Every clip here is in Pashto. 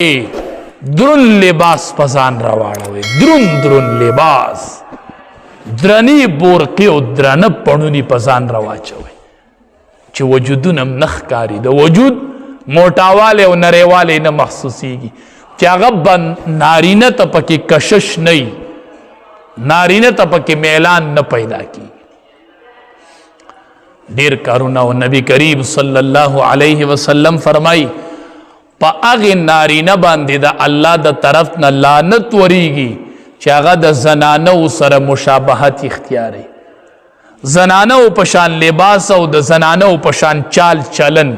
درون لباس پزان راواړوي درون لباس درنی بورقي او درنه پړونی پزان راواچوي چې وجودونم نخ کاری د وجود موټاواله او نریواله نه محسوسيږي چې هغه نارینه ته پکې کشش نه نارینه ته پکې میلان نه پیدا کی ډیر کارونه او نبی کریم صلی الله علیه وسلم فرمای پا اغی نارینه باندې د الله د طرف نه لعنت وریږي چې هغه د زنانو سره مشابهت اختیاري زنانو پشان لباس او د زنانو پشان چال چلن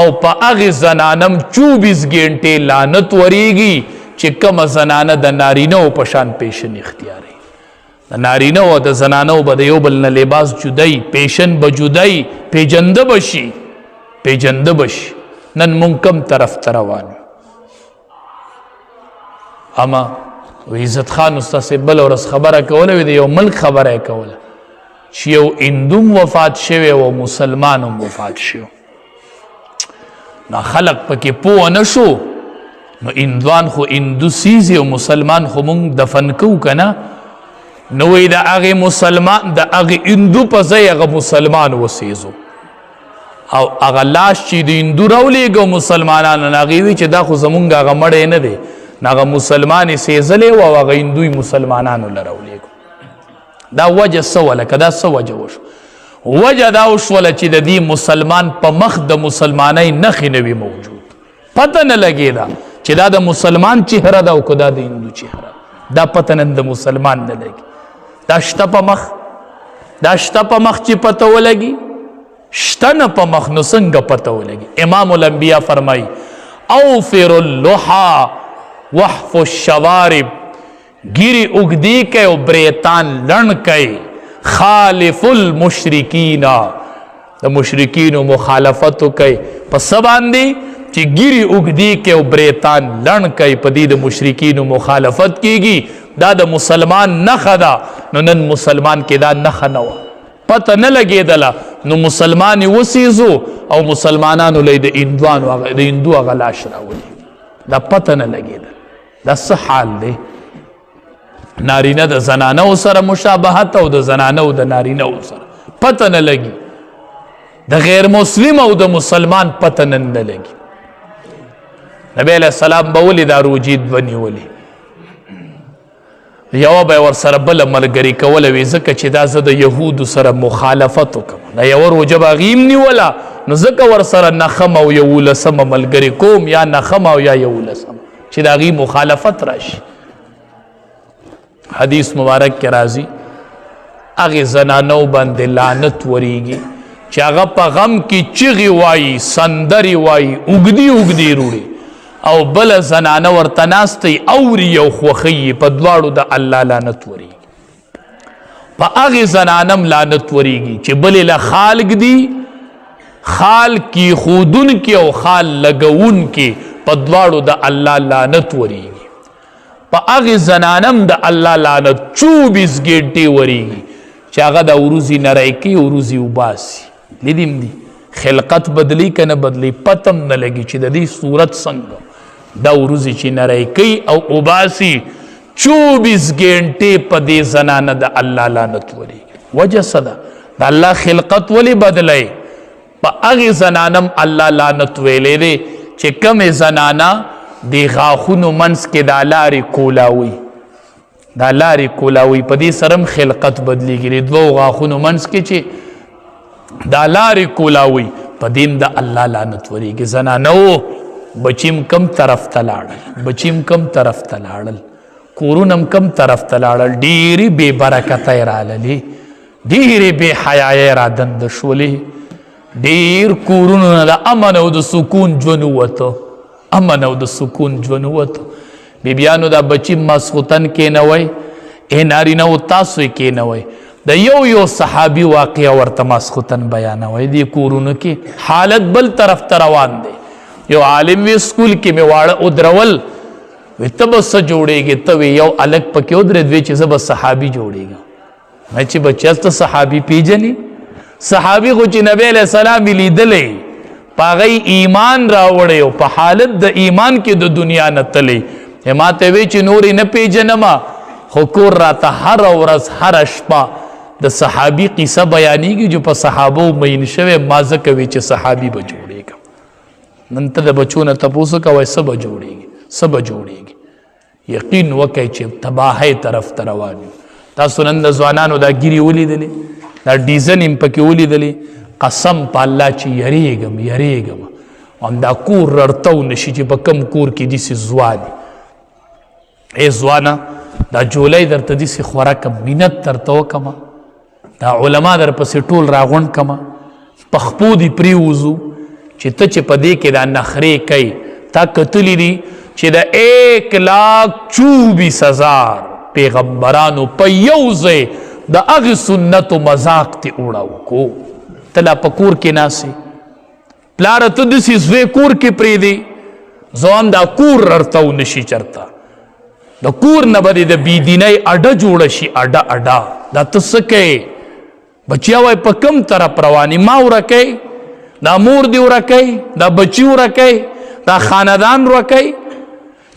او پا اغی زنانم 24 غنټه لعنت وریږي چې کوم زنانه د نارینه پشان پیشن اختیاري د نارینه او د زنانو به د یو بل نه لباس جدای پیشن بجدای پیجنده بشي نن منکم طرف تروان اما و عزت خان استاد سے بل ورس خبره کوله د یو ملک خبره کوله چې یو هندوم وفات شوی او مسلمانم وفات شو نا خلق پکې پوه نشو نو هندوان خو هندو سیزي او مسلمان خو مونږ دفن کو کنه نو وی د هغه مسلمان د هغه هندو په ځای هغه مسلمان وسیزو او هغه لاش چې د هندو راولېږو مسلمانانو هغې وي چې دا خو زمونږ هغه مړی نه دی هغه مسلمان یې سېزلی و او هغه هندوی مسلمانانو له راولېږو دا وجه څه وله که دا څه وجه وشو وجه دا وشوله چې د دې مسلمان په مخ د مسلمانۍ نښې نه وي موجود پته نه لګېده چې دا د مسلمان چهره ده او که دا د هندو چهره دا پته نن د مسلمان نه لګي دا شته په مخ چې پته ولګي شتن پا مخنو سنگ پتہ لگی امام الانبیاء فرمائی اوفر اللحا وحف الشوارب گیری اگدی کے و بریتان لن کے خالف المشرکین دا مشرکین و مخالفتو کے پس سباندی چی گیری اگدی کے و بریتان لن کے پدید مشرکین و مخالفت کی گی دا مسلمان نخدا نو نن مسلمان کے دا نخنوا پتہ نه لګېدله نو مسلمان یې وسیزو او مسلمانانو له د هندو هغه لاش راولي دا پتہ نه لګېدله دا څه حال دی نارینه د زنانو سره مشابهت او د زنانو د نارینه سره پتہ نه لګي د غیر مسلم او د مسلمان پتہ نه لګي نبی علیہ السلام به ولې دا روجي ونیولې یو به ور سره بل ملګری کوله وی زکه چې دا زه د يهودو سره مخالفت وکم دا یو روجه باغیم نیولا نو زکه ور سره نخم او یو لسم ملګری کوم یا نخم او یا یو لسم چې دا غي مخالفت راشي حدیث مبارک کې راځي اغه زنانو باندې لعنت وریږي چې هغه په غم کې چغي وای سندري وای اوګدي روړي او بل زنانه ورته ناستی اوري او خوخی په دواړو د الله لعنت وریږي په هغې زنانم لعنت وریږي چې بلې له خال ږدي خال کی خودونکي او خال لګونکي په دواړو د الله لعنت وریږي په هغې زنانم د الله لعنت 24 ګنټې وریږي چې هغه د وروزي نری کوي وروزي وباسي لیدیم دي خلقت بدلی که نه بدلی پتم نه لګي چې د دې صورت څنګه دا وروزی چی نرائی کئی او اباسی 24 گھنٹے پا دے زنانہ دا اللہ لعنت ولی وجہ صدا دا اللہ خلقت ولی بدلے پا اغی زنانم اللہ لعنت ویلے دے چی کم زنانہ دے غاخونو منس کے دا لاری کولاوی پا دے سرم خلقت بدلی گی دو غاخونو منس کے چی دا لاری کولاوی پا دین دا اللہ لعنت ولی گی زنانو بچیم کم طرف تلاړل کورونم کم طرف تلاړل ډیری بے برکت راللی ډیری بے حیا را دند شولې ډیر کورونو د امن او د سکون ژوند وته بیبیانو دا بچیم مسخوتن کې نه وای نارینه او تاسو کې نه وای د یو صحابي واقعه ورته مسخوتن بیانوي دی کورونو کې حالت بل طرف روان دی یو عالم وی سکول کې می واړه او درول وی تب س جوړېږي ته یو الګ پکې ودرې دوی چې زب صحابي جوړېږي مې چې بچاست صحابي پیجنې صحابي خو چې نبی علیہ السلام لیدلې پاغی ایمان راوړی او په حالت د ایمان کې د دنیا نه تلی ما ته وی چې نورې نه پیژنما خو کور راته هر ورځ هر شپه د صحابي قصه بیانېږي جو په صحابو مین شوی ما ځکه وی چې صحابي به جوړېږم نن ته د بچو نه تپوس کوئ څه به جوړېږي څه به جوړېږي یقین وکئ چې تباهۍ طرف ته روان یو تاسو نن د ځوانانو دا ګیرې ولیدلې دا ډیزن هم پکې ولیدلې قسم په الله چې یریږم هم دا کور رړتو نشي چې په کم کور کې داسې ځواني ای ځوانه دا جولی درته داسې خوراکم مینت درته وکمه دا علما در پسې ټول راغونډ کمه په خپو دې پرېوځو چې ته چې په دې کې دا نخرې کوي تا کتلی دي چې د 1,24,000 پیغمبرانو په یو ځای د هغې سنتو مذاق ته اوړه کو ته لا په کور کې ناسې پلاره ته داسې زوی کور کې پرېږدې ځوان دا کور رړتو نشي چرته د کور نه به د بېدینۍ اډه جوړه شي اډه دا ته څه کوې بچیا وای په کم طرف روانې ما ورکوي دا مور دې ورکوي دا بچي ورکوي دا خاندان ورکوي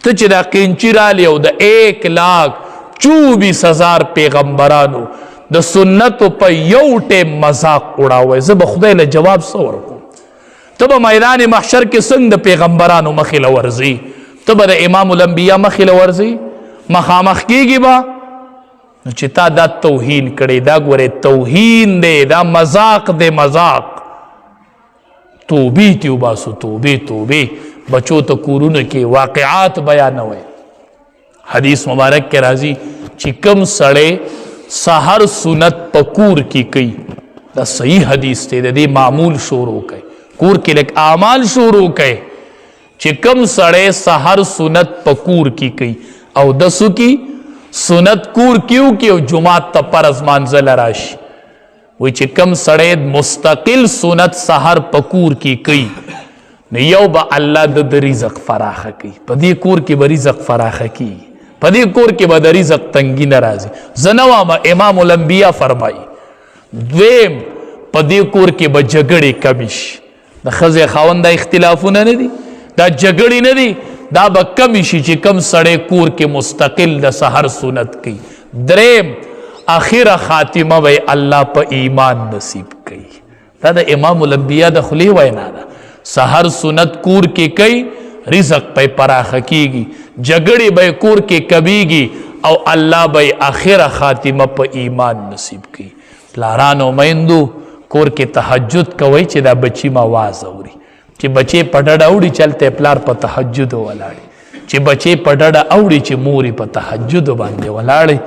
ته چې دا قینچي رالی او د 1,24,000 پیغمبرانو د سنتو په یو ټیم مذاق اړاوی زه به خدای له جواب څه ورکوم ته به میدان محشر کې څنګه د پیغمبرانو مخې له ورځي ته به د امام الانبیا مخې له ورځي مخامخ کېږي به نو چې تا دا توهین کړی دا ګورې توهین دی دا مذاق دی مذاق توبې تې وباسو توبې بچو ته کورونه کې واقعات بیانوئ حدیث مبارک کې راځي چې کم سړی سحر سنت په کور کې کوي دا صحیح حدیث دی د دې معمول شروع کوي کور کې لږ اعمال شروع کوي چې کم سړی سحر سنت په کور کې کوي او دسو کې سنت کور کیو کې او جمعات ته فرض مانځل راشي وای چې کم سړی مستقل سنت سحر په کور کې کوي نو یو به الله د رزق فراخه کوي په دې کور کې به رزق فراخه کوي په دې کور کې به د رزق تنګي نه راځي زه نه وایم امام الانبیا فرمایي دویم په دې کور کې به جګړې کمې شي د ښځې خاوند دا اختلافونه نه دي دا جګړې نه دي دا به کمې شي چې کم سړی کور کې مستقل د سحر سنت کوي دریم اخره خاتمه به الله په ایمان نصیب کوي دا د امام الانبیا د خولې وینا ده سحر سنت کور کې کوي رزق په پراخه کیږي جګړې به کور کې کمیږي او الله به اخره خاتمه په ایمان نصیب کوي پلارانو میندو کور کې تهجد کوي چې دا بچی ما واز اوري چې بچی په ډډه اوړي چلته پلار په تهجد ولاړي چې بچی په ډډه اوړي چې موري په تهجد باندې ولاړي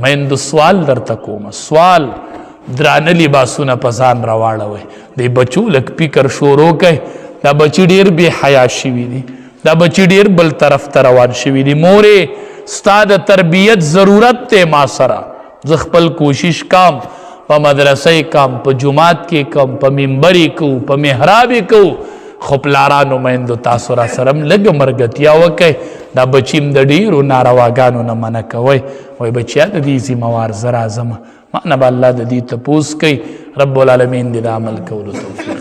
میندو سوال درته کوم سوال درانه لباسونه په ځان راواړوي د بچو لک فکر شروع کوي دا بچی ډیر بے حیا شوي دي دا بچی ډیر بل طرف ته روان شوي دي مورې ستا د تربیت ضرورت ته ما سره زه خپل کوشش کام په مدرسې کام په جماعت کې کم په منبرې کو په محراب کو خو پلارانو میندو تاسو را سره لږ مرګتیا وکئ دا بچیم د ډیرو نارواګانو نه منع کوئ وایي بچیا د دې ذموار زه راځم ما نه به الله د دې تپوس کوي رب العالمین دې د عمل کولو توفیق